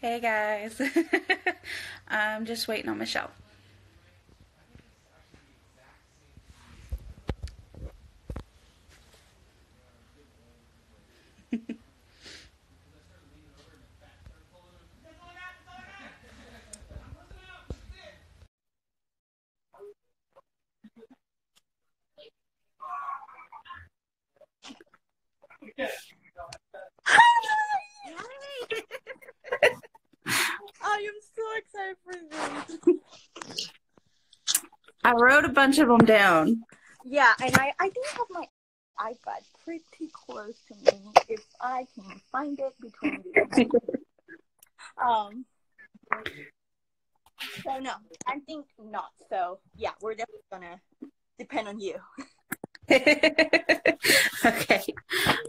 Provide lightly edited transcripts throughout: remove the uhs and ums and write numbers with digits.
Hey guys. I'm just waiting on Michelle. I am so excited for this. I wrote a bunch of them down. Yeah, and I do have my iPad pretty close to me if I can find it between these. So no, I think not. So yeah, we're definitely gonna depend on you. Okay.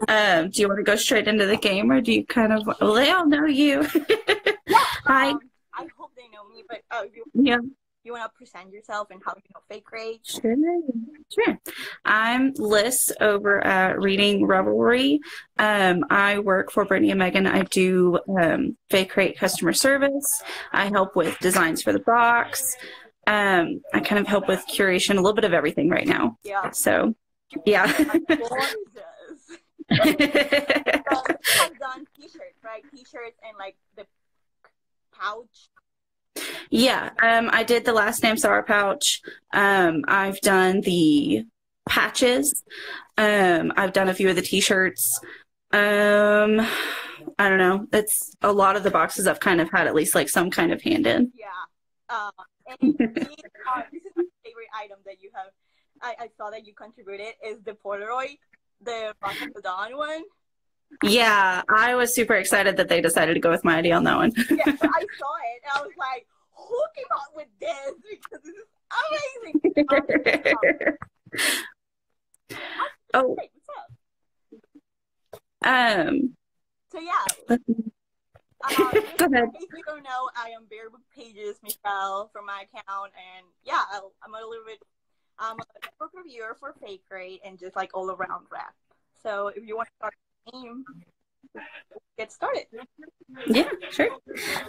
Do you want to go straight into the game, or do you kind of? Well, they all know you. Yeah. Hi. I hope they know me, but Yeah. you want to present yourself and how you know Fae Games? Sure. I'm Lyss over at Reading Revelry. I work for Brittany and Megan. I do Fae Crate customer service. I help with designs for the box. I kind of help with curation, a little bit of everything right now. Yeah. So, yeah. Gorgeous. I've done t-shirts, right? T-shirts and like the pouch. Yeah, I did the last name Sour Pouch. I've done the patches. I've done a few of the t-shirts. I don't know. It's a lot of the boxes I've kind of had at least like some kind of hand in. Yeah. And this is my favorite item that you have. I saw that you contributed is the Polaroid, the Rock of the Dawn one. Yeah, I was super excited that they decided to go with my idea on that one. Yeah, I saw it and I was like, who came up with this? Because this is amazing. Oh. What's up? So yeah. Go ahead. If you don't know, I am Bear Book Pages, Michelle, from my account, and yeah, I'm a little bit, I'm a book reviewer for Fae Games and just like all around rap. So if you want to start the game, get started. Yeah, sure.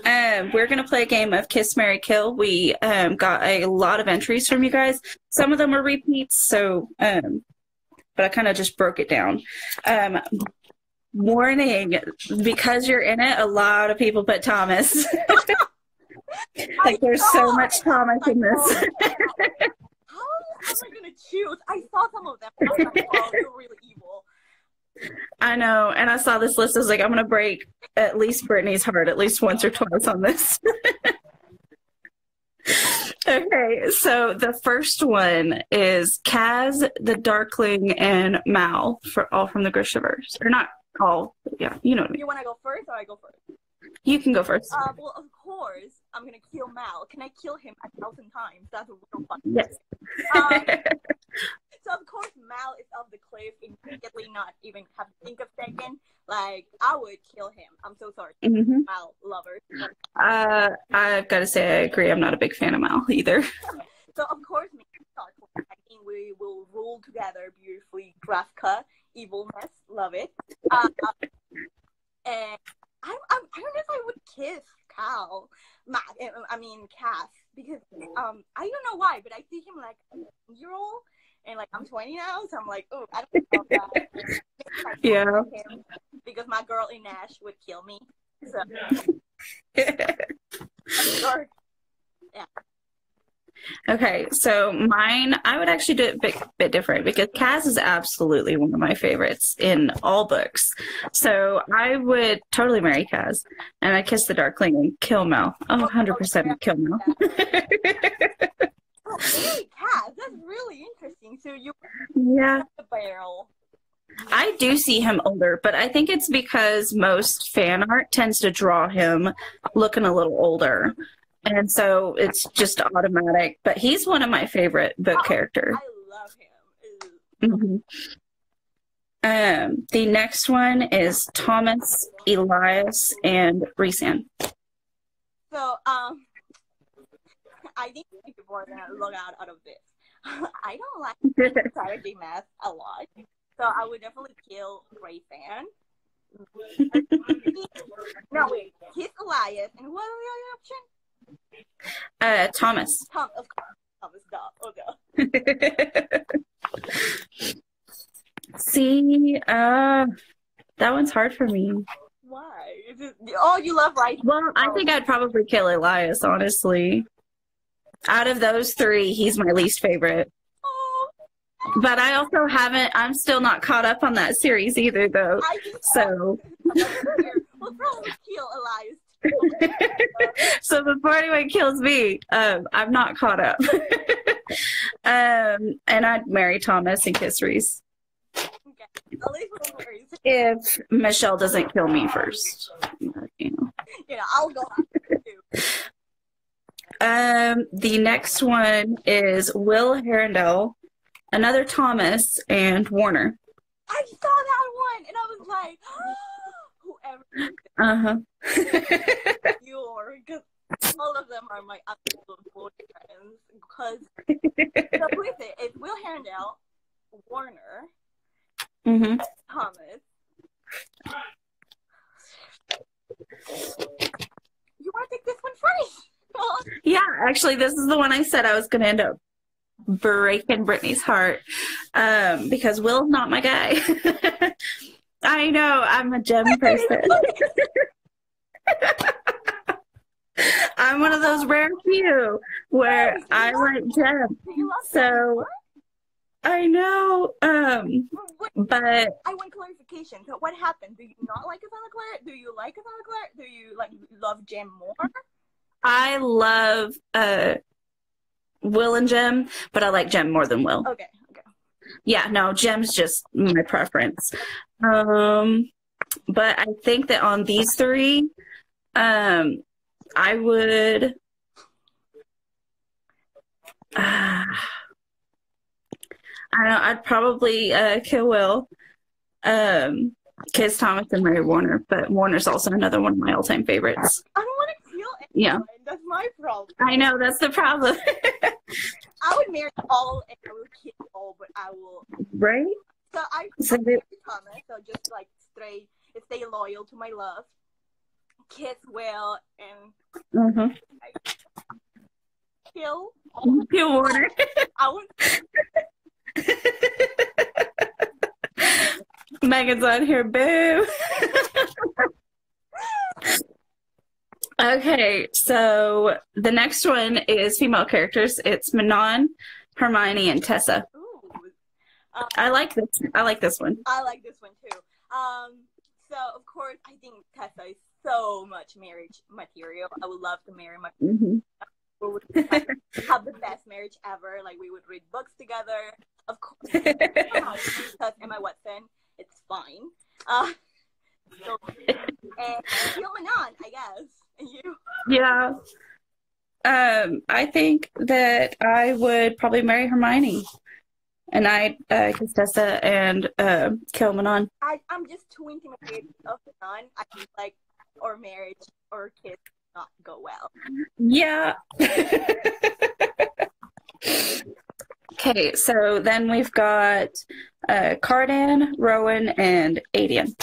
We're going to play a game of Kiss, Marry, Kill. We got a lot of entries from you guys. Some of them are repeats, so, but I kind of just broke it down. Warning, because you're in it, a lot of people put Thomas. Like, there's so much Thomas in this. How am I going to choose? I saw some of them. I was like, oh, they're really evil. I know, and I saw this list. I was like, I'm going to break at least Brittany's heart at least once or twice on this. Okay, so the first one is Kaz, the Darkling, and Mal, all from the Grishaverse. Or not all, yeah, you know what I mean. You want to go first or I go first? You can go first. Well, of course, I'm going to kill Mal. Can I kill him 1,000 times? That's a real fun. Yes. So, of course, Mal is off the cliff immediately, not even have to think of second. Like, I would kill him. I'm so sorry. Mal lover. I've got to say, I agree. I'm not a big fan of Mal either. So, of course, me and Darkling, I think we will rule together beautifully. Grafka, evilness, love it. And I don't know if I would kiss Cal. Cass, because I don't know why, but I see him like a year old, and like I'm 20 now, so I'm like, oh, I don't know that. Yeah. Because my girl in Nash would kill me. So. Sure. Yeah. Okay, so mine, I would actually do it a bit different because Kaz is absolutely one of my favorites in all books. So I would totally marry Kaz, and I'd kiss the Darkling and kill Mel. Oh, 100% kill Mel. Oh, hey, Kaz, that's really interesting. So you yeah. The barrel. I do see him older, but I think it's because most fan art tends to draw him looking a little older. And so it's just automatic. But he's one of my favorite book characters. I love him. The next one is Thomas, Elias, and Rhysand. So, I think people are going to log out of this. I don't like Saturday Math a lot. So I would definitely kill Rhysand. No, wait. Kiss Elias. And what was the other option? Thomas. Tom, of course. Thomas, duh. Oh, duh. See, that one's hard for me. Why? Oh, you love Rice. Well, I think I'd probably kill Elias, honestly. Out of those three, he's my least favorite. Oh. But I also I'm still not caught up on that series either, though. So. We'll probably kill Elias. So before anyone kills me, I'm not caught up. And I'd marry Thomas and kiss Reese. Okay. At least we'll marry. If Michelle doesn't kill me first. I'll go after too. The next one is Will Herondale, another Thomas, and Warner. I saw that one, and I was like, whoever. Because all of them are my absolute friends. Because so with it's Will Herondale, Warner, Thomas. You want to take this one first? Yeah, actually, this is the one I said I was going to end up breaking Brittany's heart because Will's not my guy. I know, I'm a gem person. I'm one of those rare few where I like gem. So I know, but I want clarification. So what happened? Do you not like Isabella Claire? Do you like Isabella Claire? Do you love Gem more? I love Will and Gem, but I like Gem more than Will. Okay. Yeah, no, Gem's just my preference. But I think that on these three, I would. I don't know. I'd probably kill Will, kiss Thomas, and marry Warner. But Warner's also another one of my all-time favorites. I don't want to kill anyone. Yeah, that's my problem. I know, that's the problem. I would marry all and I will kill all, but I will. Right. So I marry Thomas. So just stay loyal to my love. Kiss Will and kill Warner. I would. Megan's on here, boo. Okay, so the next one is female characters. It's Manon, Hermione, and Tessa. Ooh. I like this. I like this one. I like this one too. So of course, I think Tessa is so much marriage material. I would love to marry my. We would have the best marriage ever. Like we would read books together. Of course, because Emma Watson, it's fine. So, and Manon, I guess. And you? Yeah. I think that I would probably marry Hermione. And I'd kiss Tessa and kill Manon. I'm just too intimidated of Manon. I think or marriage or kiss not go well. Yeah. Okay, so then we've got Cardan, Rowan, and Adian.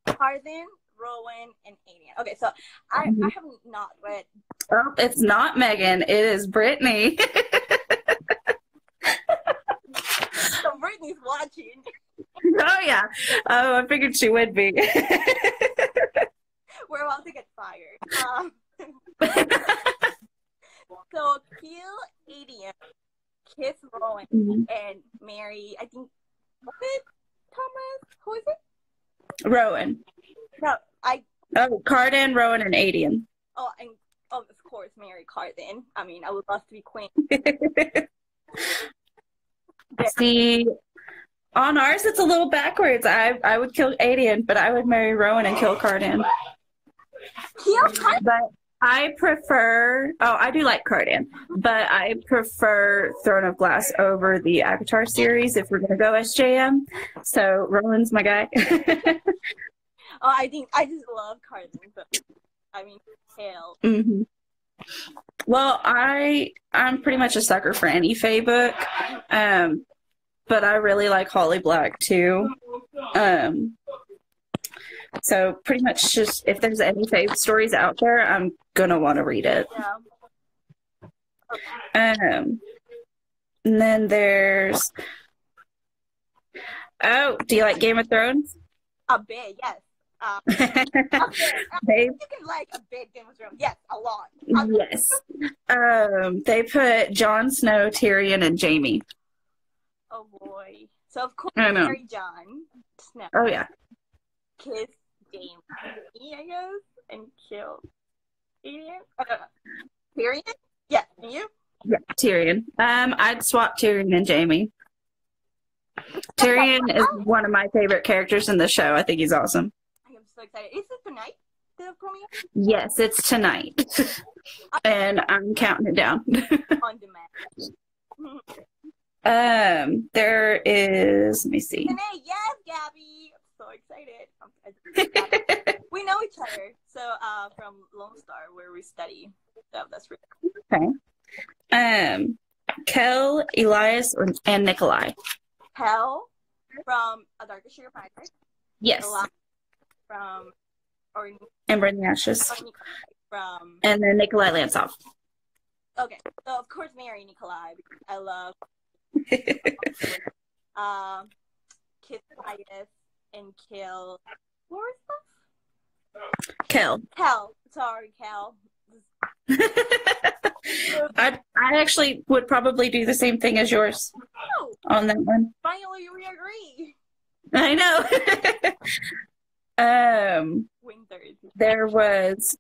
Cardan, Rowan, and Adian. Okay, so I have not read. Oh, it's not Megan. It is Brittany. So Brittany's watching. Oh, yeah. Oh, I figured she would be. We're about to get fired. So kill Adian, kiss Rowan, and marry, I think, what is it? Thomas? Who is it? Rowan. No, Cardan, Rowan, and Adian. Oh, and of course, marry Cardan. I mean, I would love to be queen. See, on ours, it's a little backwards. I would kill Adian, but I would marry Rowan and kill Cardan. Kill Cardan? But I prefer... Oh, I do like Cardan, but I prefer Throne of Glass over the Avatar series if we're going to go SJM. So Rowan's my guy. I think I just love Cardan. But, I mean, hell. Well, I'm pretty much a sucker for any Fae book, but I really like Holly Black too. So pretty much just if there's any Fae stories out there, I'm gonna want to read it. Yeah. And then there's do you like Game of Thrones? A bit, yes. A bit. They You can like a bit Game of Thrones. Yes, a lot. yes. They put Jon Snow, Tyrion, and Jaime. Oh boy. So of course I know. marry Jon Snow. Oh yeah. Kiss Jaime, I guess, and kill Tyrion. Tyrion? Yeah, and you? Yeah, Tyrion. I'd swap Tyrion and Jaime. Tyrion is one of my favorite characters in the show. I think he's awesome. I am so excited. Is it tonight? The premiere? Yes, it's tonight. And I'm counting it down. On demand. There is, let me see. Tonight, yes, Gabby. I'm so excited. We know each other. So from Lone Star where we study. So that's really cool. Okay. Kel, Elias, and Nikolai. Kel from A Darker Shade of Pie. Yes. From Ember in the Ashes. From and then Nikolai Lantsov. Okay, so of course marry Nikolai because I love kiss Elias and kill Kel. Sorry, Kel. I actually would probably do the same thing as yours on that one. Finally, we agree. I know. Winters. There was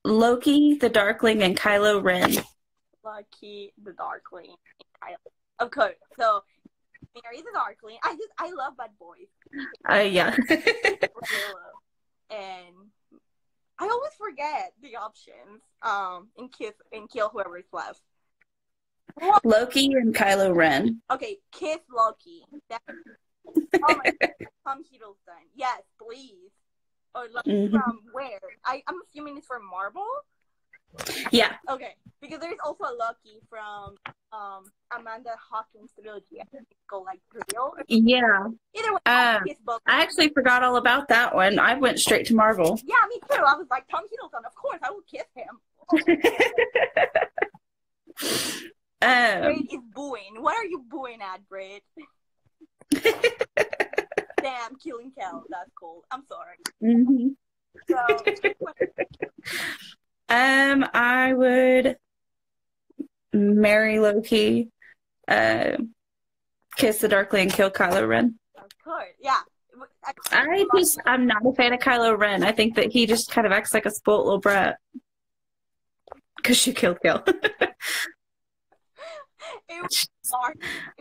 Loki, the Darkling, and Kylo Ren. Loki, the Darkling, and Kylo. Of course. So, marry the Darkling. I love bad boys. Yeah. And I always forget the options. And kill whoever's left. Loki and Kylo Ren. Okay, kiss Loki. Oh my God. Tom Hiddleston. Yes, please. Or Loki from where? I'm assuming it's from Marvel. Yeah. Okay, because there's also a Loki from Amanda Hawkins' trilogy. I think it's called like Real. Yeah. Either way, I actually forgot all about that one. I went straight to Marvel. Yeah, me too. I was like, Tom Hiddleston, of course, I will kiss him. Britt is booing. What are you booing at, Britt? Damn, killing Kel. That's cool. I'm sorry. Mm-hmm. So, I would marry Loki, kiss the Darkling, kill Kylo Ren. Of course, yeah. I'm not a fan of Kylo Ren. I think that he just kind of acts like a spoiled little brat. Because you killed Kel. It was dark.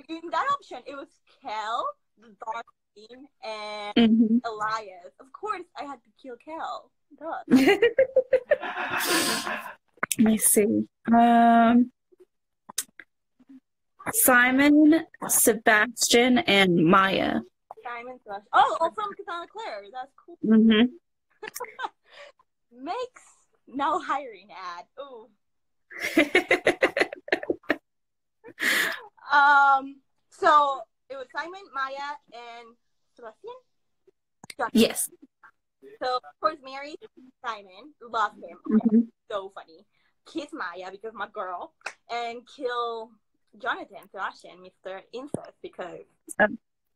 In that option, it was Kel, the Darkling, and Elias. Of course, I had to kill Kel. Duh. Let me see. Simon, Sebastian, and Maya. Simon, Sebastian. Oh, from Katana Claire. That's cool. Mm-hmm. Makes no hiring ad. Ooh. So it was Simon, Maya, and Sebastian? Yes. So, of course, marry Simon. Love him. Mm-hmm. So funny. Kiss Maya because my girl. And kill Jonathan, Sebastian, Mr. Incest because...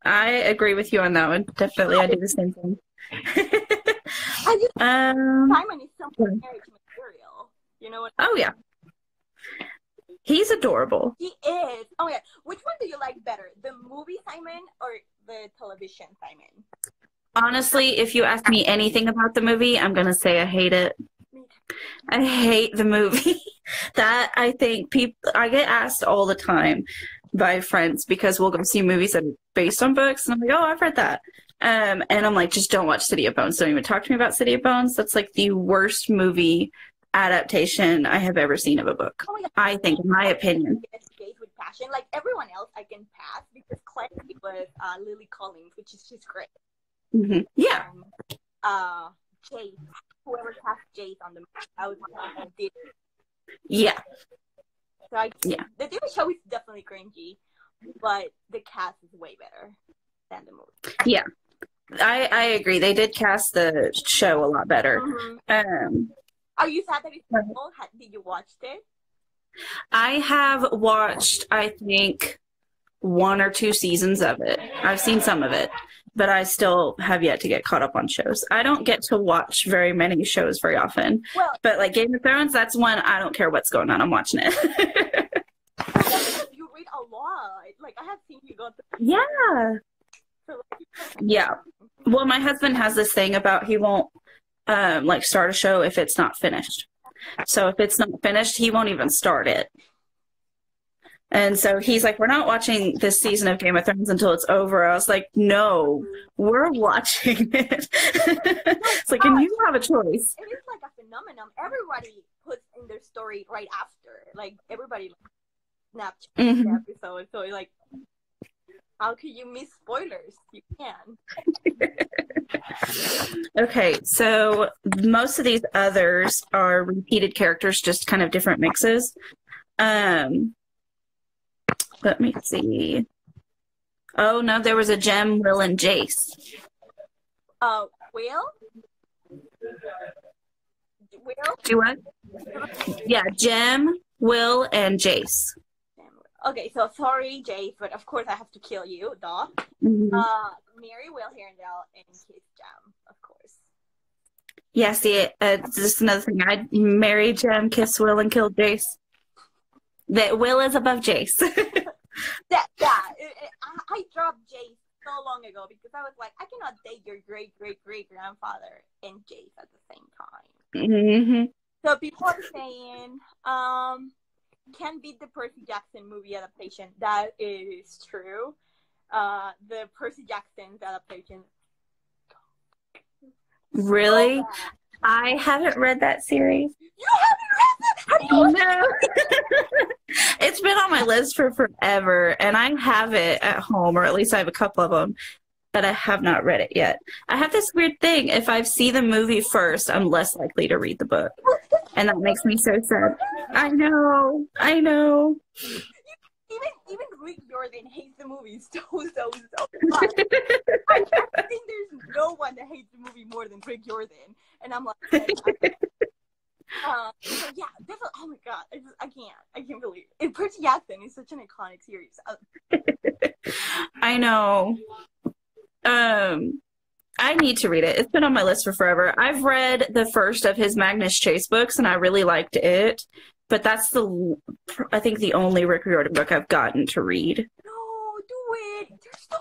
I agree with you on that one. Definitely, I do the same thing. Simon is so marriage material. You know what? Oh, yeah. He's adorable. He is. Oh, yeah. Which one do you like better? The movie Simon or the television Simon? Honestly, if you ask me anything about the movie, I'm going to say I hate it. I hate the movie. That I think I get asked all the time by friends because we'll go see movies that are based on books. And I'm like, oh, I've read that. And I'm like, just don't watch City of Bones. Don't even talk to me about City of Bones. That's like the worst movie adaptation I have ever seen of a book. Oh, I think, in my opinion. With passion, like everyone else, I can pass because Claire was Lily Collins, which is just great. Mm-hmm. Yeah. Jace, whoever cast Jace on the movie, I was did. Yeah. So the TV show is definitely cringy, but the cast is way better than the movie. Yeah. I agree. They did cast the show a lot better. Are you sad that it's full? Did you watch it? I have watched, I think, 1 or 2 seasons of it. I've seen some of it, but I still have yet to get caught up on shows. I don't get to watch very many shows very often. Well, but like Game of Thrones, that's one I don't care what's going on. I'm watching it. You read a lot. Like I have seen you go through. Yeah. Yeah. Well, my husband has this thing about he won't like start a show if it's not finished. So if it's not finished, he won't even start it. And so he's like, we're not watching this season of Game of Thrones until it's over. I was like, no, we're watching it. It's like, and you have a choice. It is like a phenomenon. Everybody puts in their story right after. Like, everybody Snapchat the episode. So, like, how can you miss spoilers? You can. Okay, so most of these others are repeated characters, just kind of different mixes. Let me see. Oh, no, there was a Jem, Will, and Jace. Will? Will? Do what? Yeah, Jem, Will, and Jace. Okay, so sorry, Jace, but of course I have to kill you, duh. Mary, Will, Herondale, and Kiss Jem, of course. Yeah, see, just another thing. I'd marry Jem, kiss Will, and kill Jace. That Will is above Jace. I dropped Jace so long ago because I was like, I cannot date your great-great-great-grandfather and Jace at the same time. So people are saying, can beat the Percy Jackson movie adaptation. That is true. The Percy Jackson adaptation. Really? I haven't read that series. You haven't read that? No. It's been on my list for forever, and I have it at home, or at least I have a couple of them, but I have not read it yet. I have this weird thing. If I see the movie first, I'm less likely to read the book. And that makes me so sad. I know. Even Rick Jordan hates the movie so much. I think there's no one that hates the movie more than Rick Jordan. And I'm like, so yeah, definitely. Oh my god, I can't believe it. Percy Jackson is such an iconic series. I know. I need to read it. It's been on my list for forever. I've read the first of his Magnus Chase books, and I really liked it. But that's I think the only Rick Riordan book I've gotten to read. No, do it. They're so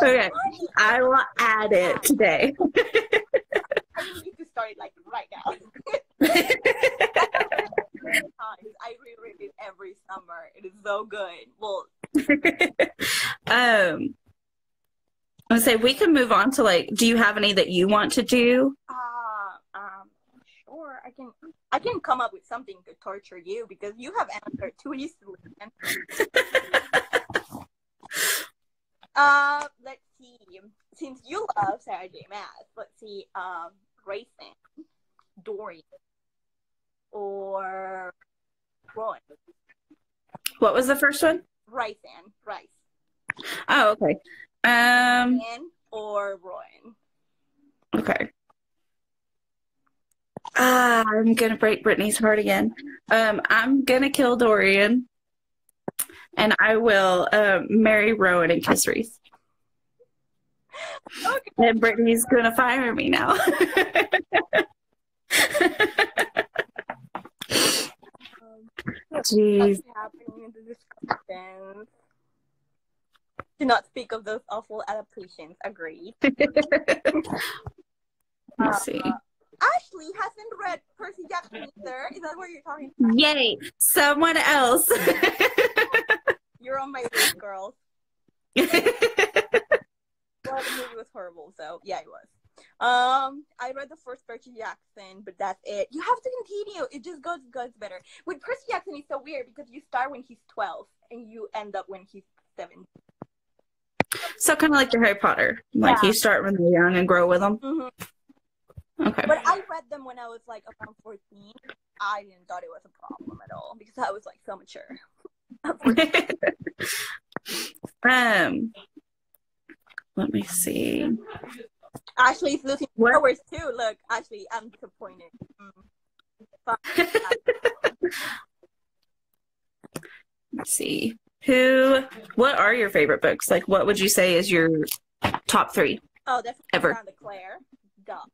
fun. Okay, I will add it today. I need to start it like right now. I reread it every summer. It is so good. Well, I would say we can move on to like, do you have any that you want to do? Sure. I can come up with something to torture you because you have answered too easily. Let's see. Since you love Sarah J. Maas, let's see. Raisin, Dorian, or Rowan. What was the first one? Rice. Oh, okay. Or Rowan. Okay. I'm gonna break Brittany's heart again. I'm gonna kill Dorian, and I will marry Rowan and kiss Reese. Okay. And Brittany's gonna fire me now. Jeez. What's happening in the discussions? Do not speak of those awful adaptations. Agreed. Let's see. Ashley hasn't read Percy Jackson either. Is that what you're talking about? Yay! Someone else. You're on my list, girls. Well, the movie was horrible, so yeah, it was. I read the first Percy Jackson, but that's it. You have to continue. It just goes better. With Percy Jackson, it's so weird because you start when he's 12 and you end up when he's 7. So kind of like the Harry Potter. Like you start when they're young and grow with them. Okay. But I read them when I was like around 14. I didn't thought it was a problem at all because I was like so mature. let me see. Ashley is losing What? followers too. Look, Ashley, I'm disappointed. But, Let's see. What are your favorite books? Like, what would you say is your top 3 oh, definitely ever? Crown the Claire. Duh.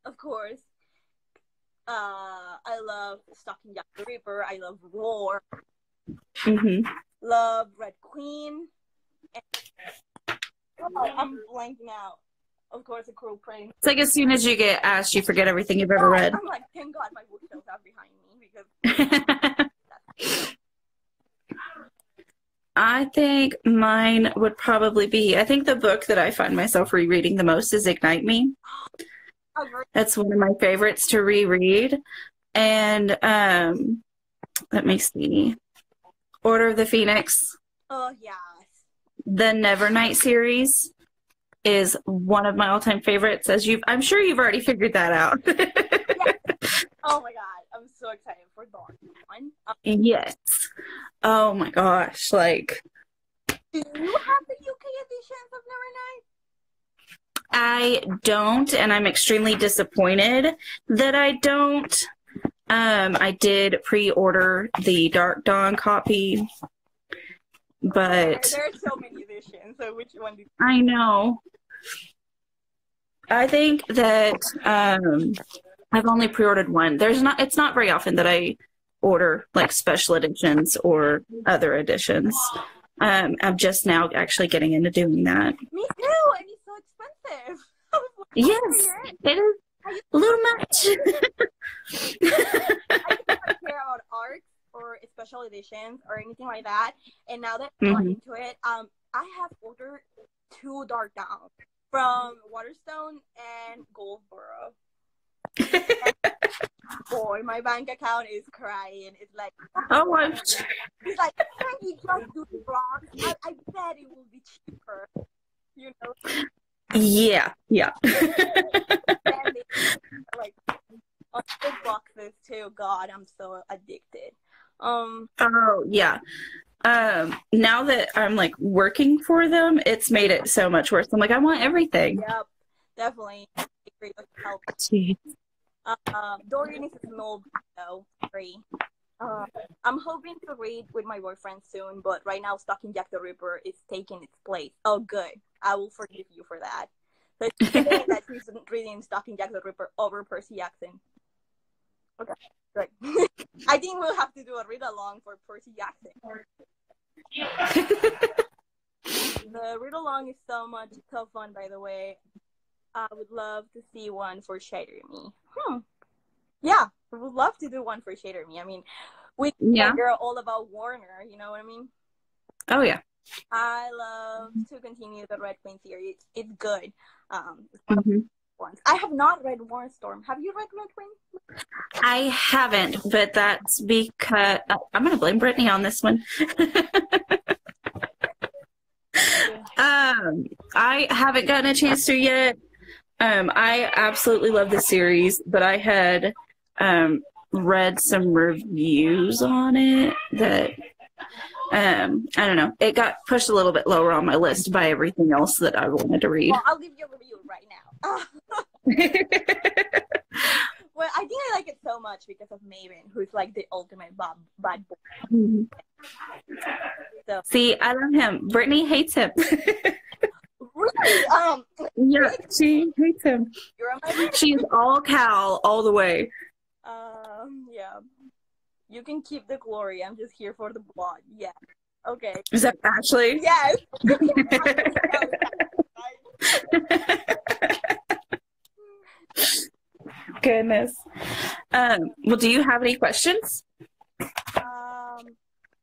Of course. I love Stalking Jack the Ripper. I love Roar. Mm-hmm. Love Red Queen. And, I'm blanking out. Of course, The Cruel Prince. It's like as soon as you get asked, you forget everything you've ever read. I'm like, thank God my bookshelves are behind me because I think mine would probably be, I think the book that I find myself rereading the most is Ignite Me. That's one of my favorites to reread. And let me see. Order of the Phoenix. Oh, yes. The Nevernight series is one of my all-time favorites. I'm sure you've already figured that out. Yes. Oh my God, I'm so excited for the one. Yes. Oh my gosh, like. Do you have the UK editions of Nevernight? I don't, and I'm extremely disappointed that I don't. I did pre-order the Dark Dawn copy, but there are so many editions. So which one did you? I know. I think that I've only pre-ordered one. It's not very often that I order like special editions or other editions. I'm just now actually getting into doing that. Me too, and it's so expensive. Yes, it is a little much. I don't care about art or special editions or anything like that. And now that I'm into it, I have ordered 2 Dark Dawn from Waterstone and Goldsboro. Boy, my bank account is crying. It's like, oh, it's like, can you just do the blocks? I bet it will be cheaper, you know. Yeah. And like on big boxes too. God, I'm so addicted. Oh yeah. Now that I'm like working for them, it's made it so much worse. I'm like, I want everything. Yep, definitely. Help. Dorian is a small though. Free. I'm hoping to read with my boyfriend soon, but right now Stalking Jack the Ripper is taking its place. Oh, good. I will forgive you for that. So it's that he's reading Stalking Jack the Ripper over Percy Jackson. Okay, great. I think we'll have to do a read along for Percy Jackson. The read along is so fun, by the way. I would love to see one for Shader Me. Yeah, I would love to do one for Shader Me. I mean, you're all about Warner, you know what I mean? Oh, yeah. I love to continue the Red Queen series. It's good. Ones. I have not read War Storm. Have you read Red Queen? I haven't, but that's because I'm going to blame Brittany on this one. I haven't gotten a chance to yet. I absolutely love the series, but I had read some reviews on it that I don't know. It got pushed a little bit lower on my list by everything else that I wanted to read. Well, I'll give you a review right now. Well, I think I like it so much because of Maven, who's like the ultimate bad boy. So. See, I love him. Brittany hates him. Really? Yeah, she hates him. You're on my She's all Cal all the way. Yeah. You can keep the glory. I'm just here for the blood. Yeah. Okay. Is that Ashley? Yes. Goodness. Well, do you have any questions?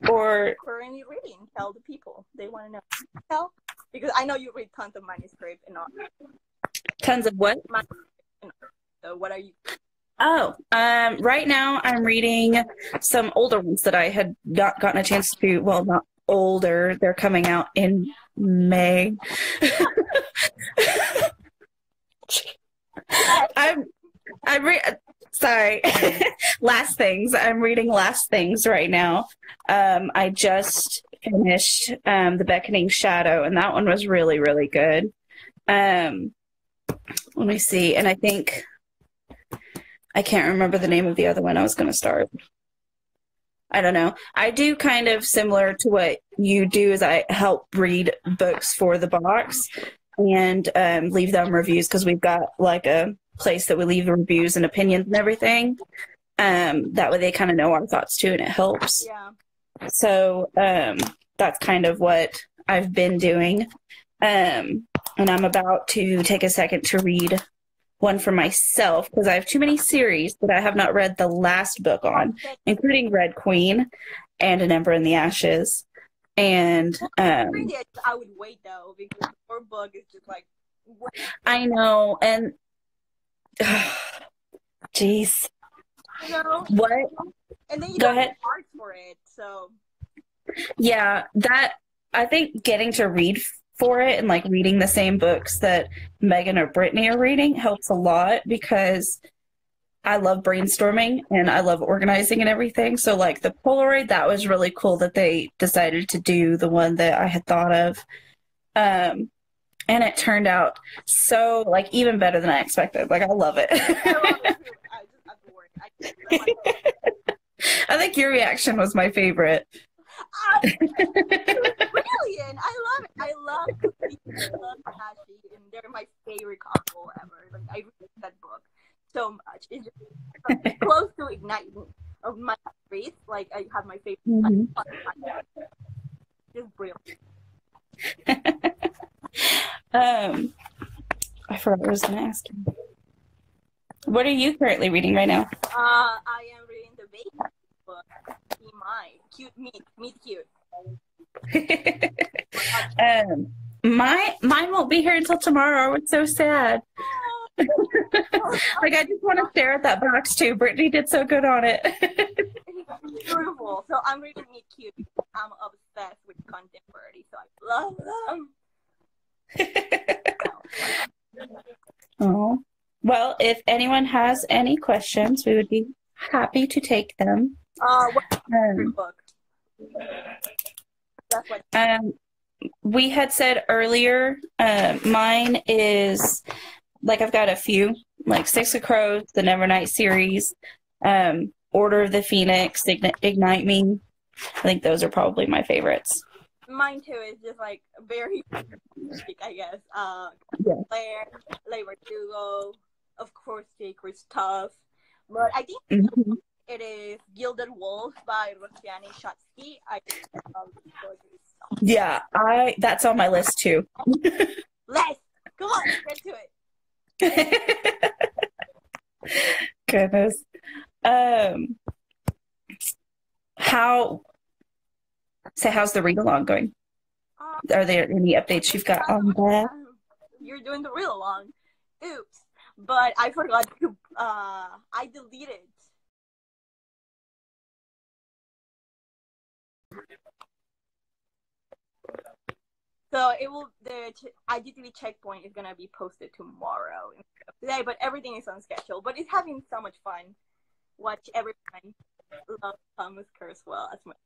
Or currently reading? Tell the people. They want to know. Tell? Because I know you read tons of manuscript and all. Tons of what? So what are you? Oh, right now I'm reading some older ones that I had not gotten a chance to. Well, not older. They're coming out in May. Sorry. Last Things. I'm reading Last Things right now. I just finished The Beckoning Shadow, and that one was really, really good. Let me see. And I think I can't remember the name of the other one I was going to start. I don't know. I do kind of similar to what you do, is I help read books for the box and leave them reviews, because we've got like a place that we leave the reviews and opinions and everything. That way they kind of know our thoughts too, and it helps. Yeah. So that's kind of what I've been doing. And I'm about to take a second to read one for myself, because I have too many series that I have not read the last book on, including Red Queen and An Ember in the Ashes. And I would wait though, because your book is just like, I know, and jeez, what? And then you go don't ahead. have art for it, so Yeah, that I think getting to read for it and like reading the same books that Megan or Brittany are reading helps a lot, because I love brainstorming and I love organizing and everything. So like the Polaroid, that was really cool that they decided to do the one that I had thought of. And it turned out so like even better than I expected. Like I love it. I love it too. I just adore it. I think your reaction was my favorite. It was brilliant. I love it. I love Cookie. I love Tashi, and they're my favorite couple ever. Like I read that book so much. It's just close to igniting of my faith. Like I have my favorite. Mm-hmm. Just brilliant. I forgot what I was going to ask you. What are you currently reading right now? I am reading the baby book. Be mine. Cute meet cute. Mine won't be here until tomorrow. It's so sad. Like I just want to stare at that box too. Brittany did so good on it. It's beautiful. So I'm reading Meet Cute. I'm obsessed with contemporary, so I love them. Oh. Well, if anyone has any questions, we would be happy to take them. What's your book? That's what. We had said earlier, mine is like I've got a few, like Six of Crows, the Nevernight series, Order of the Phoenix, Ignite Me. I think those are probably my favorites. Mine too is just like very, I guess. Yeah. Claire, Labor Dugo, of course, Secret's tough, but I think it is Gilded Wolf by Roxane Shatsky. I love this book. Yeah, that's on my list too. Let's come on, get to it. Goodness. How's the read along going? Are there any updates you've got on that? You're doing the read along. Oops. But I forgot to I deleted. So it will the IGTV checkpoint is gonna be posted tomorrow instead of today, but everything is on schedule. But it's having so much fun. Watch everyone love Thomas Kurzweil as much.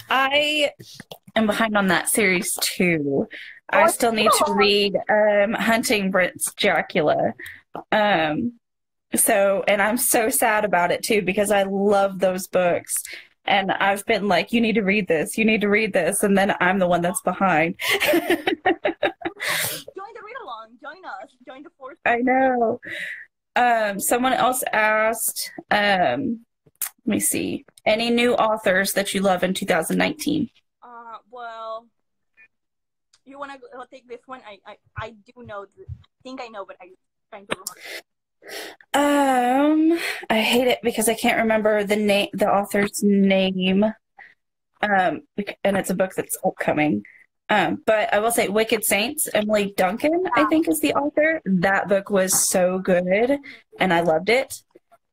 I am behind on that series too. I still need to read Hunting Brent's Dracula. And I'm so sad about it too, because I love those books. And I've been like, you need to read this, and then I'm the one that's behind. Join the read along, join us, join the force. I know. Someone else asked, let me see, any new authors that you love in 2019? Well, you want to take this one? I do know, I think I know, but I'm trying to remember. I hate it because I can't remember the author's name. And it's a book that's upcoming. But I will say Wicked Saints, Emily Duncan, I think is the author. That book was so good and I loved it.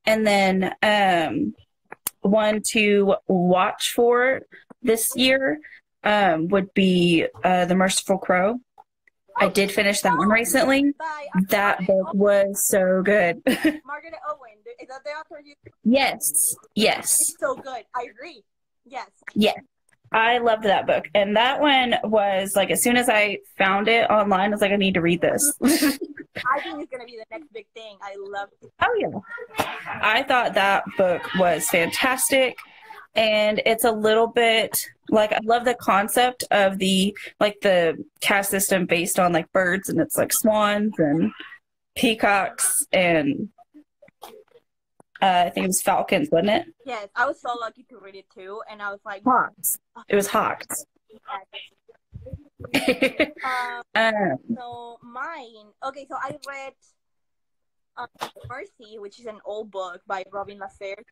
And then one to watch for this year would be The Merciful Crow. I did finish that one recently. That book was so good. Margaret Owen, is that the author? Yes. It's so good. I agree. Yes. Yes. I loved that book. And that one was like, as soon as I found it online, I was like, I need to read this. I think it's going to be the next big thing. I love it. Oh, yeah. I thought that book was fantastic. And it's a little bit like, I love the concept of the caste system based on like birds, and it's like swans and peacocks and I think it was falcons, wasn't it? Yes, I was so lucky to read it too, and I was like, Hawks. It was hawks. So mine. Okay, so I read Mercy, which is an old book by Robin LaFair.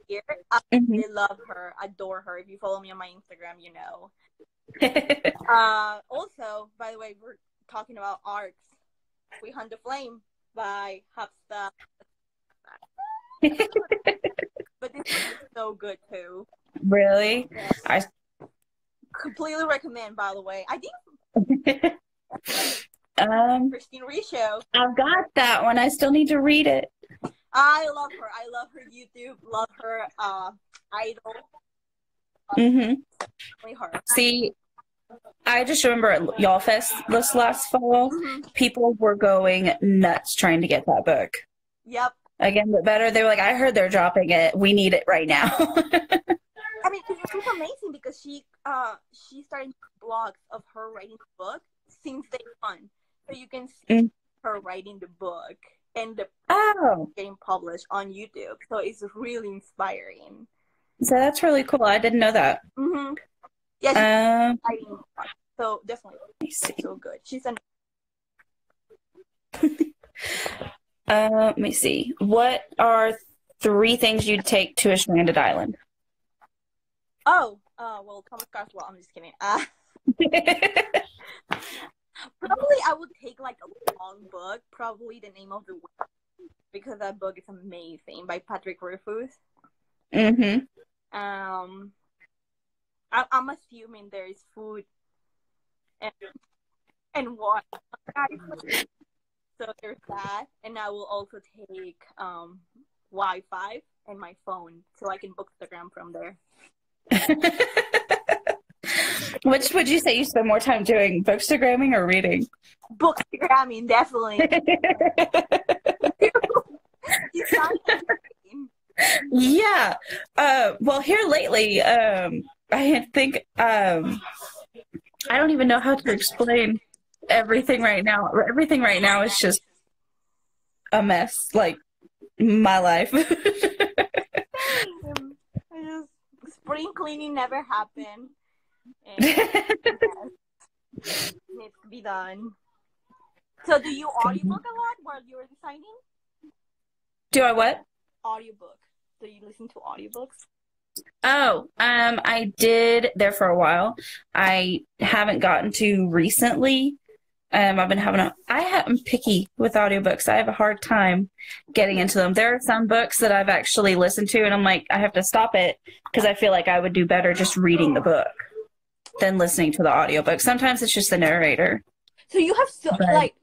Here, I really love her, adore her. If you follow me on my Instagram, you know. Also, by the way, we're talking about arcs. We Hunt the Flame by Hafsa. But this one is so good too. Really? Yes. I completely recommend, by the way. I think Christine Risho. I've got that one. I still need to read it. I love her. I love her YouTube. Love her idol. Her. See, I just remember at Y'all Fest this last fall, people were going nuts trying to get that book. Yep. Again, but better. They were like, I heard they're dropping it. We need it right now. I mean, it's amazing because she started blogs of her writing the book since day one. So you can see her writing the book and the getting published on YouTube. So it's really inspiring. So that's really cool. I didn't know that. Yeah, she's writing. So definitely, so good. She's an. Let me see. What are 3 things you'd take to a stranded island? Well, Thomas Caswell. I'm just kidding. Probably I would take like a long book. Probably The Name of the Wind, because that book is amazing by Patrick Rufus. I'm assuming there is food and water. So there's that, and I will also take Wi-Fi and my phone so I can bookstagram from there. Which would you say you spend more time doing, bookstagramming or reading? Bookstagramming, definitely. Yeah. Well, here lately, I think I don't even know how to explain everything right now. Everything right now is just a mess. Like my life. Spring cleaning never happened. And needs to be done. So do you audiobook a lot while you're designing? Do I what? Audiobook. Do you listen to audiobooks? I did there for a while. I haven't gotten to recently. I've been I'm picky with audiobooks. I have a hard time getting into them. There are some books that I've actually listened to and I'm like, I have to stop it because I feel like I would do better just reading the book than listening to the audiobook. Sometimes it's just the narrator. So you have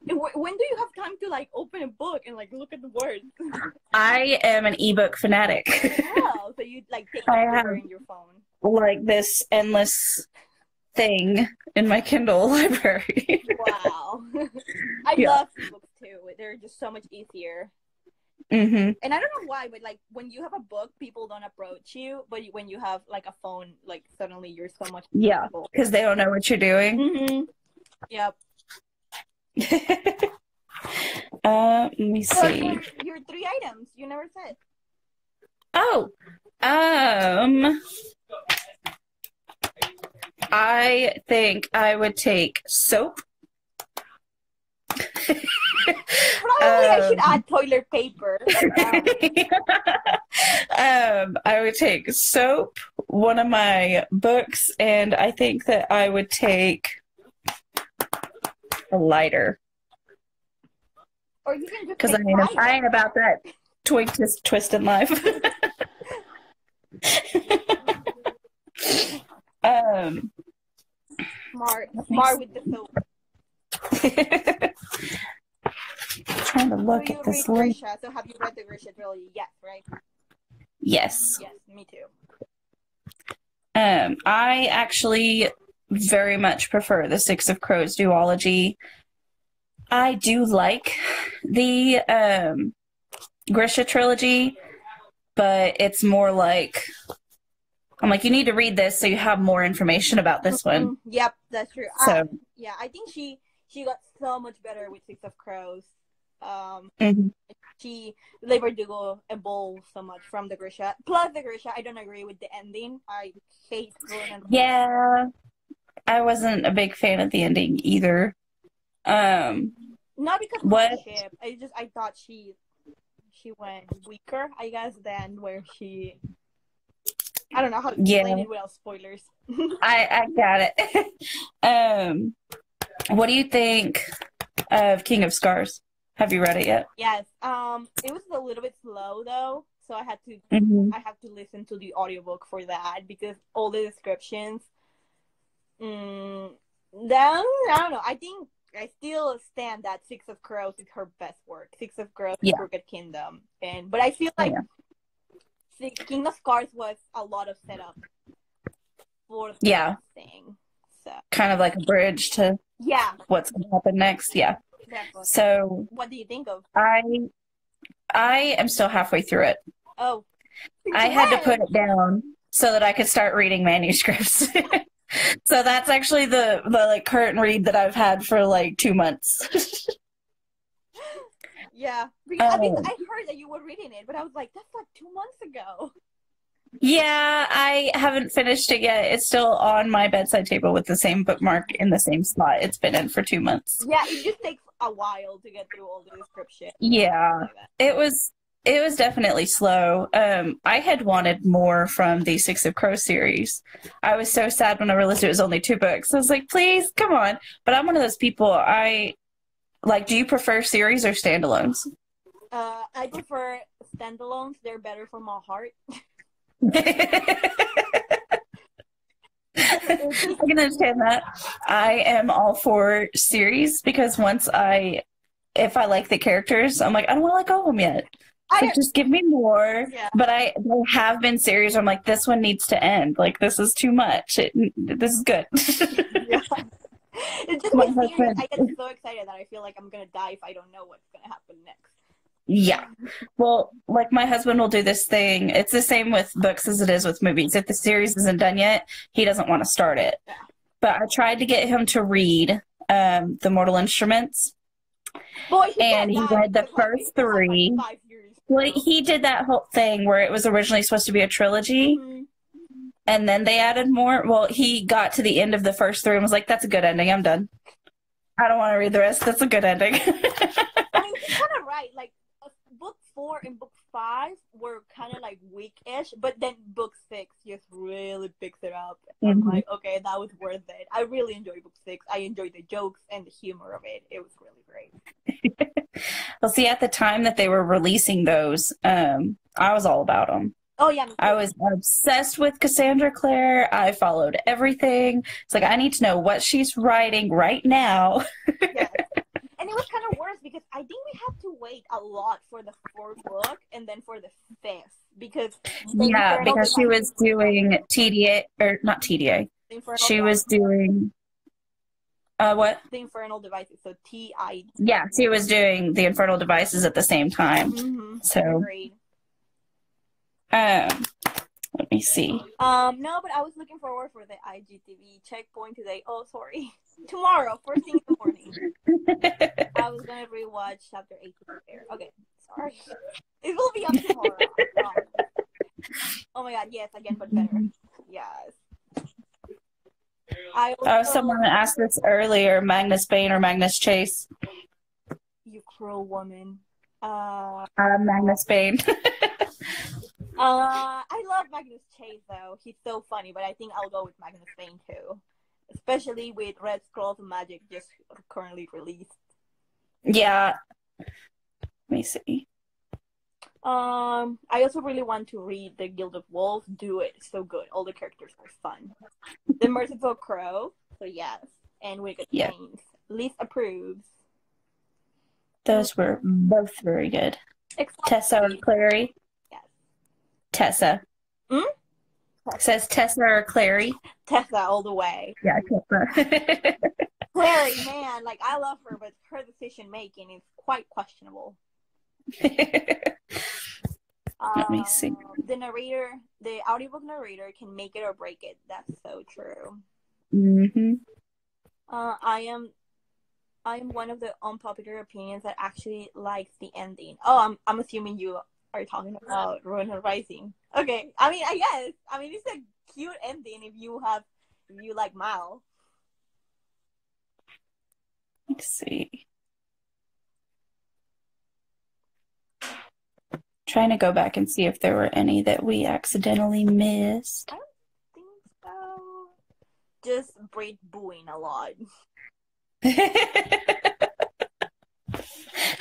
when do you have time to like open a book and like look at the words? I am an ebook fanatic. Oh, so you like take it in your phone. Like this endless thing in my Kindle library. Wow. I love ebooks too. They're just so much easier. And I don't know why, but like when you have a book, people don't approach you, but when you have like a phone, like suddenly you're so much because they don't know what you're doing. Yep. Let me see. Your 3 items you never said. I think I would take soap. Probably I should add toilet paper. I would take soap, one of my books, and I think that I would take a lighter. Or you can just because I ain't about that twist in life. Smart with the soap. Trying to look at this list. So have you read the Grisha trilogy? Yes, right? Yes. Yes, me too. I actually very much prefer the Six of Crows duology. I do like the Grisha trilogy, but it's more like, I'm like, you need to read this so you have more information about this one. Yep, that's true. So yeah, I think she got so much better with Six of Crows. They were to evolve so much from the Grisha. Plus the Grisha, I don't agree with the ending. I hate Ronan. Yeah, I wasn't a big fan of the ending either. Not because of what? the ship. I thought she went weaker, I guess, than where she. I don't know how to explain it without spoilers. I got it. What do you think of King of Scars? Have you read it yet? Yes. It was a little bit slow though, so I had to I have to listen to the audiobook for that because all the descriptions. Then I don't know. I think I still stand that Six of Crows is her best work. Six of Crows, Crooked Kingdom, but I feel like King of Scars was a lot of setup for the thing. So kind of like a bridge to what's going to happen next. Yeah. Exactly. So what do you think of? I am still halfway through it. Oh. I had to put it down so that I could start reading manuscripts. So that's actually the like current read that I've had for like 2 months. Yeah. I mean, I heard that you were reading it, but I was like, that's like 2 months ago. Yeah, I haven't finished it yet. It's still on my bedside table with the same bookmark in the same spot it's been in for 2 months. Yeah, it just takes a while to get through all the description. Yeah, it was definitely slow. I had wanted more from the Six of Crows series. I was so sad when I realized it was only 2 books. I was like, please, come on. But I'm one of those people, do you prefer series or standalones? I prefer standalones. They're better for my heart. I can understand that. I am all for series because if I like the characters, I'm like, I don't want to let go of them yet. So just give me more. Yeah. But there have been series where I'm like, this one needs to end. Like, this is too much. This is good. Yeah. It's just my series. I get so excited that I feel like I'm going to die if I don't know what's going to happen next. Yeah. Well, like my husband will do this thing. It's the same with books as it is with movies. If the series isn't done yet, he doesn't want to start it. Yeah. But I tried to get him to read The Mortal Instruments. Boy, he read the first 3. Like 5 years ago. Well, he did that whole thing where it was originally supposed to be a trilogy. Mm-hmm. And then they added more. Well, he got to the end of the first 3 and was like, that's a good ending. I'm done. I don't want to read the rest. That's a good ending. I mean, he's kind of right. Like, book 4 and book 5 were kind of like weak-ish, but then book 6 just really picks it up. And I'm like, okay, that was worth it. I really enjoyed book 6. I enjoyed the jokes and the humor of it. It was really great. Well, see, at the time that they were releasing those, I was all about them. Oh, yeah. I was obsessed with Cassandra Clare. I followed everything. It's like, I need to know what she's writing right now. Yes. And it was kind of worse because I think we had to wait a lot for the 4th book and then for the 5th because she was doing TDA or not TDA. She was doing what? The Infernal Devices. So TI. Yeah, she was doing the Infernal Devices at the same time. Mm-hmm. So. Agreed. Let me see. No, but I was looking forward for the IGTV checkpoint today. Oh, sorry. Tomorrow, first thing in the morning. I was gonna rewatch chapter 8 to prepare. Okay, sorry. It will be up tomorrow. Oh my god, yes, again, but better. Yes. Someone asked this earlier, Magnus Bane or Magnus Chase? You cruel woman. Magnus Bane. I love Magnus Chase though. He's so funny, but I think I'll go with Magnus Bane too. Especially with Red Scrolls of Magic just currently released. Yeah. Let me see. I also really want to read The Guild of Wolves. Do it. It's so good. All the characters are fun. The Merciful Crow. So yes. And Wicked Games. Lyss approves. Those were both very good. Exactly. Tessa or Clary? Yes. Tessa. Says Tessa or Clary. Tessa all the way. Yeah, Tessa. Clary, man, like I love her, but her decision making is quite questionable. Let me see. The audiobook narrator can make it or break it. That's so true. Mm-hmm. I am one of the unpopular opinions that actually likes the ending. Oh, I'm assuming you are talking about Ruin Rising. Okay, I mean, I guess. I mean, it's a cute ending if you like Mal. Let's see. Trying to go back and see if there were any that we accidentally missed. I don't think so. Just Braid booing a lot.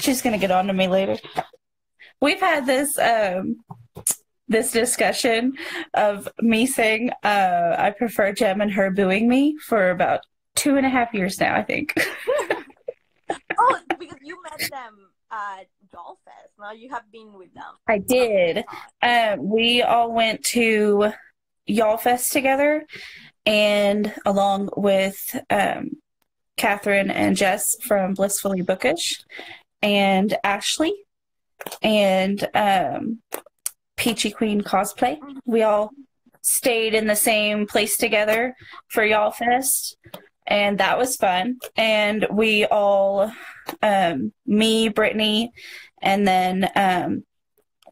She's gonna get on to me later. We've had this this discussion of me saying I prefer Jem and her booing me for about 2.5 years now, I think. Oh, because you met them at Doll Fest. Now you have been with them. I did. We all went to Y'all Fest together, and along with Catherine and Jess from Blissfully Bookish, and Ashley, and Peachy Queen Cosplay. We all stayed in the same place together for Y'all Fest, and that was fun. And we all, me, Brittany, and then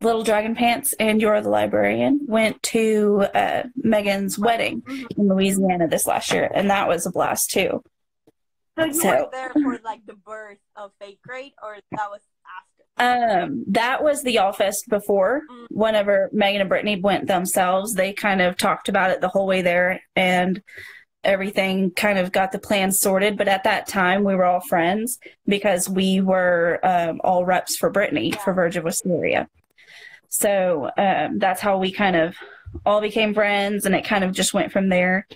Little Dragon Pants and You're the Librarian went to Megan's wedding in Louisiana this last year, and that was a blast too. So you were there for like the birth of Fae Games, or that was after? That was the Y'all Fest before. Whenever Megan and Brittany went themselves, they kind of talked about it the whole way there, and everything kind of got the plans sorted. But at that time, we were all friends because we were all reps for Brittany for Verge of Wisteria. So that's how we kind of all became friends, and it kind of just went from there.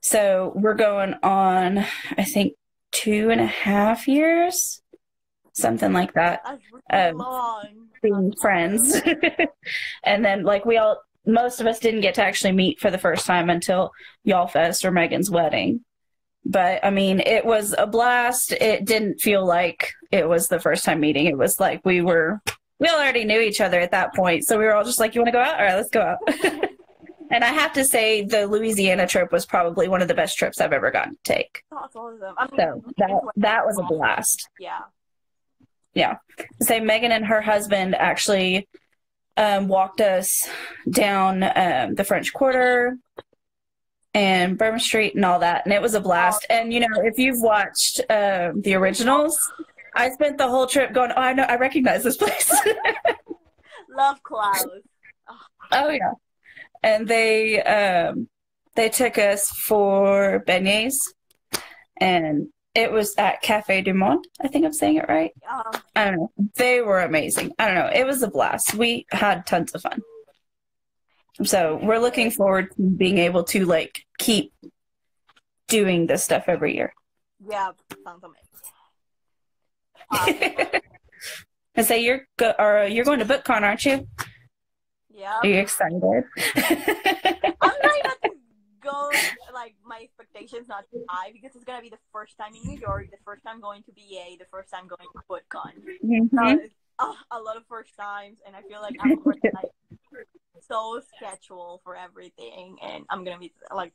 So we're going on, I think, 2.5 years, something like that. That's really long. Being friends. And then, like, most of us didn't get to actually meet for the first time until Y'all Fest or Megan's wedding. But, I mean, it was a blast. It didn't feel like it was the first time meeting. It was like we already knew each other at that point. So we were all just like, you want to go out? All right, let's go out. And I have to say the Louisiana trip was probably one of the best trips I've ever gotten to take. That's awesome. I mean, so that was a blast. Yeah. Yeah. Say Megan and her husband actually walked us down the French Quarter and Burma Street and all that, and it was a blast. And you know, if you've watched the originals, I spent the whole trip going, oh, I know, I recognize this place. Love clouds. Oh yeah. And they took us for beignets, and it was at Cafe du Monde. I think I'm saying it right. I don't know. They were amazing. I don't know. It was a blast. We had tons of fun. So we're looking forward to being able to like keep doing this stuff every year. Yeah, sounds amazing. And say you're going to BookCon, aren't you? Yeah. Are you excited? I'm trying not to go, like, my expectations not too high, because it's going to be the first time in New York, the first time going to BA, the first time going to BookCon. Mm-hmm. So a lot of first times, and I feel like I'm already, like, so scheduled for everything, and I'm going to be, like,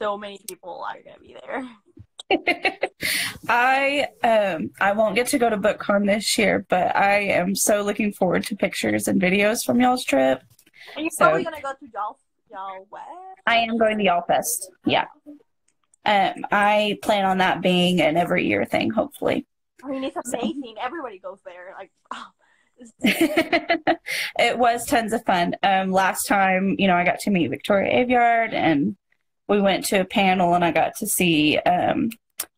so many people are going to be there. I won't get to go to BookCon this year, but I am so looking forward to pictures and videos from y'all's trip. And you're probably gonna go to Y'all West? I am going to Y'all Fest. Yeah. I plan on that being an every year thing, hopefully. I mean, it's amazing. So. Everybody goes there. Like, oh. It was tons of fun. Last time, you know, I got to meet Victoria Aveyard, and we went to a panel, and I got to see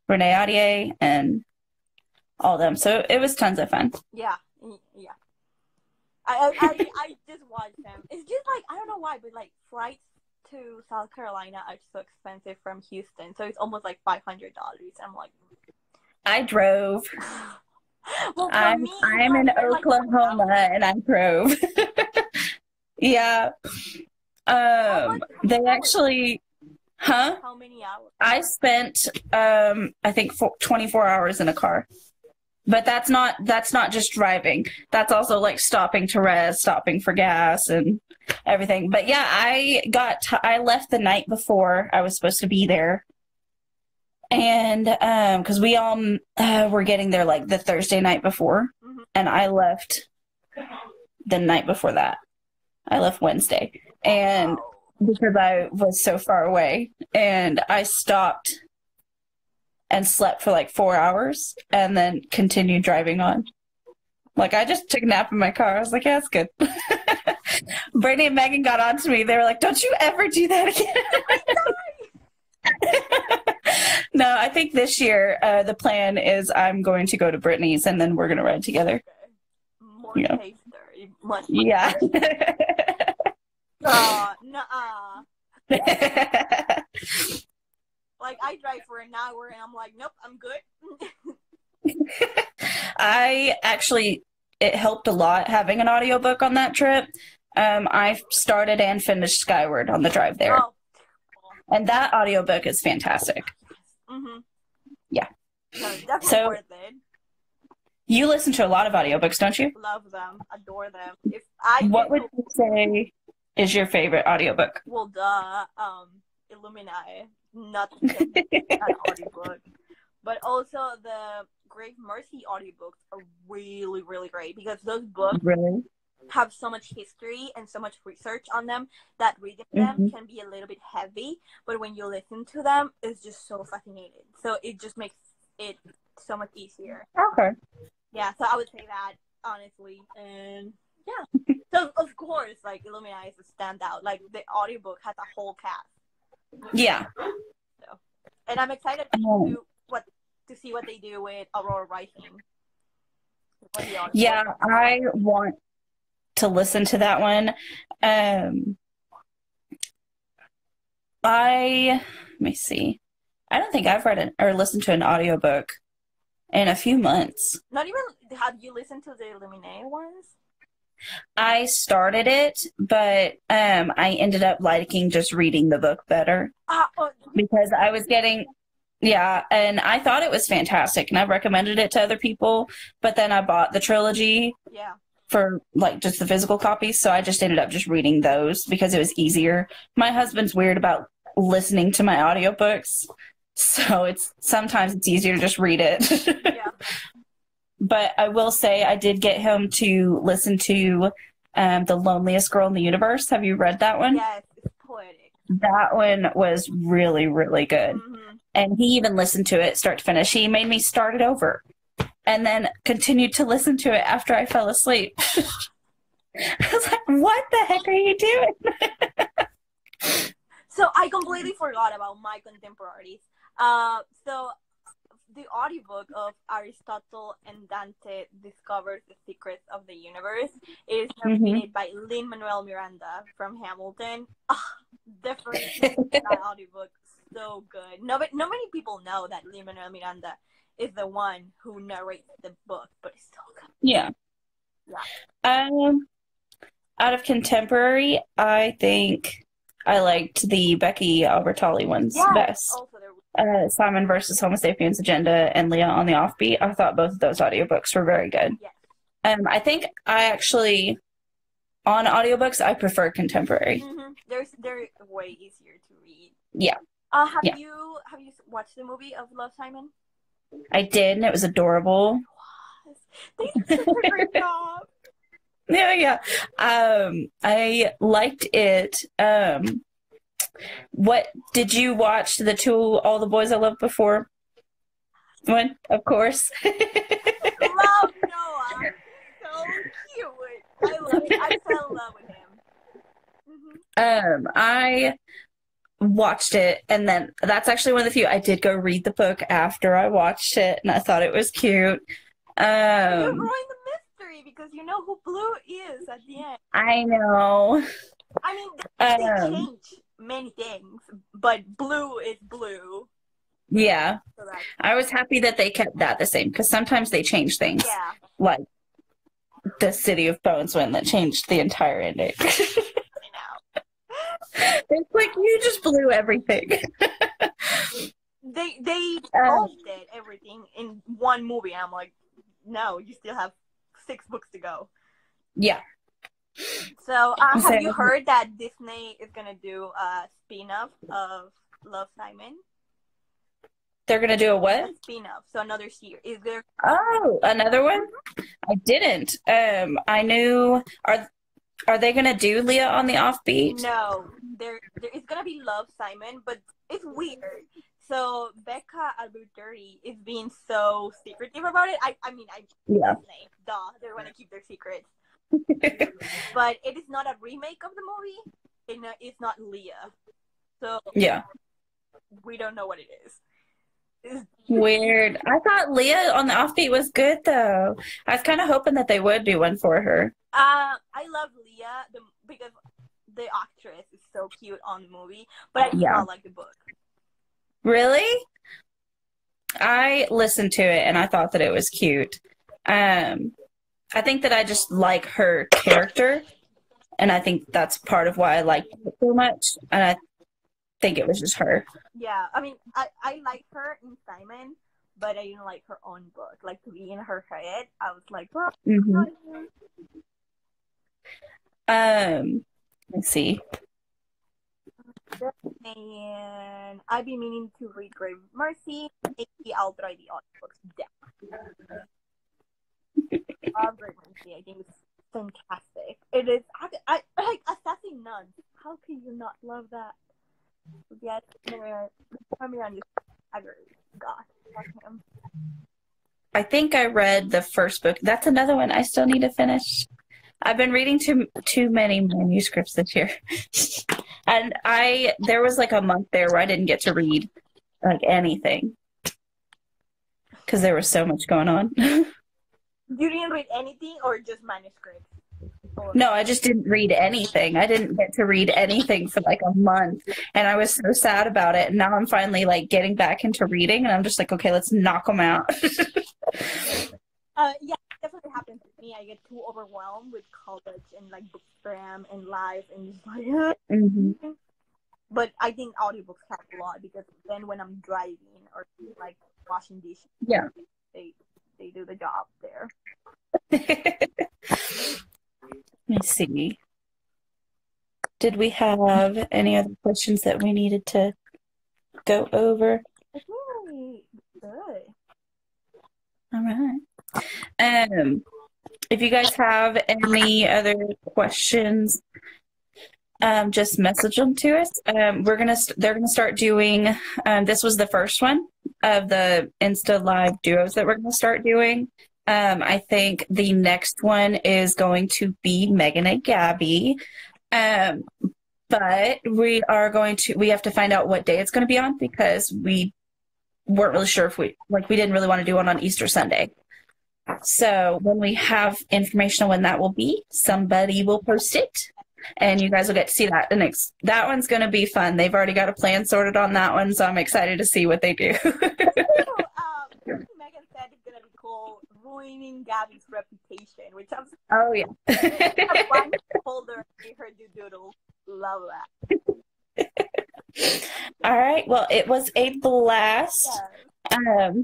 Renee Audier and all them. So it was tons of fun. Yeah. I just watched them. It's just like, I don't know why, but like flights to South Carolina are so expensive from Houston. So it's almost like $500. I'm like, I drove. Well, I'm in Oklahoma, and I drove. Yeah. How much? How They many hours? actually, huh? How many hours? I spent, I think 24 hours in a car. But that's not just driving. That's also like stopping to rest, stopping for gas and everything. But yeah, I left the night before I was supposed to be there. And because we all were getting there like the Thursday night before, Mm-hmm. and I left the night before that. I left Wednesday. And Wow. because I was so far away, and I stopped and slept for like 4 hours and then continued driving on. Like, I just took a nap in my car. I was like, yeah, that's good. Brittany and Megan got on to me. They were like, don't you ever do that again. No, I think this year the plan is I'm going to go to Brittany's and then we're going to ride together. Okay. More Yeah. taster. Much. Yeah. Nuh-uh. Like, I drive for an hour and I'm like, nope, I'm good. It helped a lot having an audiobook on that trip. I started and finished Skyward on the drive there. Oh. And that audiobook is fantastic. Mm-hmm. Yeah. No, definitely So- worth it. You listen to a lot of audiobooks, don't you? Love them. Adore them. What would you say is your favorite audiobook? Well, Illuminati, not an audiobook, but also the Great Mercy audiobooks are really, really great because those books Really? have so much history and so much research on them that reading them can be a little bit heavy, but when you listen to them, it's just so fascinating. So it just makes it so much easier. Okay. Yeah, so I would say that, honestly. And yeah. So, of course, like, Illuminati is a standout. Like, the audiobook has a whole cast. Yeah. So, and I'm excited to see what they do with Aurora Rising. Yeah, I want to listen to that one. Let me see. I don't think I've read or listened to an audiobook in a few months. Not even, have you listened to the Illuminati ones? I started it, but I ended up liking just reading the book better because I was getting, and I thought it was fantastic, and I recommended it to other people, but then I bought the trilogy for like just the physical copies, so I just ended up just reading those because it was easier. My husband's weird about listening to my audiobooks, so sometimes it's easier to just read it. Yeah. But I will say I did get him to listen to The Loneliest Girl in the Universe. Have you read that one? Yes, it's poetic. That one was really, really good. Mm-hmm. And he even listened to it start to finish. He made me start it over and then continued to listen to it after I fell asleep. I was like, what the heck are you doing? So I completely forgot about my contemporaries. So the audiobook of Aristotle and Dante Discovers the Secrets of the Universe is narrated by Lin-Manuel Miranda from Hamilton. Definitely that audiobook, so good. Not many people know that Lin-Manuel Miranda is the one who narrates the book, but it's so good. Yeah. Out of contemporary, I think I liked the Becky Albertalli ones best. Also, Simon versus Homo Sapiens Agenda and Leah on the Offbeat. I thought both of those audiobooks were very good. Yes. I think I actually, on audiobooks, I prefer contemporary. Mm-hmm. They're way easier to read. Yeah. Have you watched the movie of Love, Simon? I did, and it was adorable. They did such a great job. Yeah. I liked it. What did you watch All the Boys I Loved Before? One, of course. Love Noah. So cute. I love it. I fell in love with him. I watched it, and then that's actually one of the few I did go read the book after I watched it, and I thought it was cute. You're ruining the mystery because you know who Blue is at the end. I know. I mean, they change many things, but Blue is Blue. Yeah. So I was happy that they kept that the same, because sometimes they change things. Yeah. Like the City of Bones one that changed the entire ending. It's like you just blew everything. They Um, all did everything in one movie. I'm like, no, you still have 6 books to go. yeah. So, So have you heard that Disney is gonna do a spin-off of Love, Simon? they're gonna do a A what? spin-off, so another series. Is there? Oh, another one? I didn't. I knew. Are they gonna do Leah on the Offbeat? No, there is gonna be Love, Simon, but it's weird. So Becca Alberturi is being so secretive about it. I mean, Yeah. Disney, duh, they're gonna keep their secrets. But it is not a remake of the movie. It's not Leah, so Yeah. we don't know what it is. Weird. I thought Leah on the Offbeat was good though. I was kind of hoping that they would do one for her. I love Leah because the actress is so cute on the movie, but I do Yeah. not like the book. Really? I listened to it and I thought that it was cute. I think that I just like her character, and I think that's part of why I liked it so much. And I think it was just her. Yeah, I mean, I like her in Simon, but I didn't like her own book. Like, to be in her head, I was like, oh, Mm-hmm. Let's see. and I've been meaning to read Grave of Mercy. Maybe I'll try the audiobooks. Definitely. Love Grave of Mercy. I think it's fantastic. It is. I like Assassin Nuns. How can you not love that? Yes, Parmesan God, love him. I think I read the first book. That's another one I still need to finish. I've been reading too many manuscripts this year. And there was like a month there where I didn't get to read like anything because there was so much going on. You didn't read anything or just manuscripts? No, I just didn't read anything. I didn't get to read anything for like a month, and I was so sad about it. And now I'm finally like getting back into reading, and I'm just like, okay, let's knock them out. Yeah, it definitely happens to me. I get too overwhelmed with college and like bookstgram and life and just like. Mm-hmm. But I think audiobooks help a lot because then when I'm driving or like washing dishes, Yeah, they do the job there. Let me see. Did we have any other questions that we needed to go over? It's really good. All right. If you guys have any other questions, just message them to us. They're gonna start doing. This was the first one of the Insta Live duos that we're gonna start doing. I think the next one is going to be Megan and Gabby. But we have to find out what day it's going to be on because we weren't really sure if we didn't really want to do one on Easter Sunday. So when we have information on when that will be, somebody will post it and you guys will get to see that. That one's going to be fun. They've already got a plan sorted on that one, so I'm excited to see what they do. Megan said it's gonna be called ruining Gabby's reputation, which I'm Oh yeah. a blind folder in her doodle. Love that. All right. Well, it was a blast. Yes.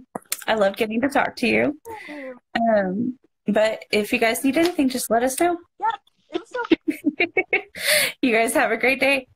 I love getting to talk to you. But if you guys need anything, just let us know. Yep. It was so. You guys have a great day.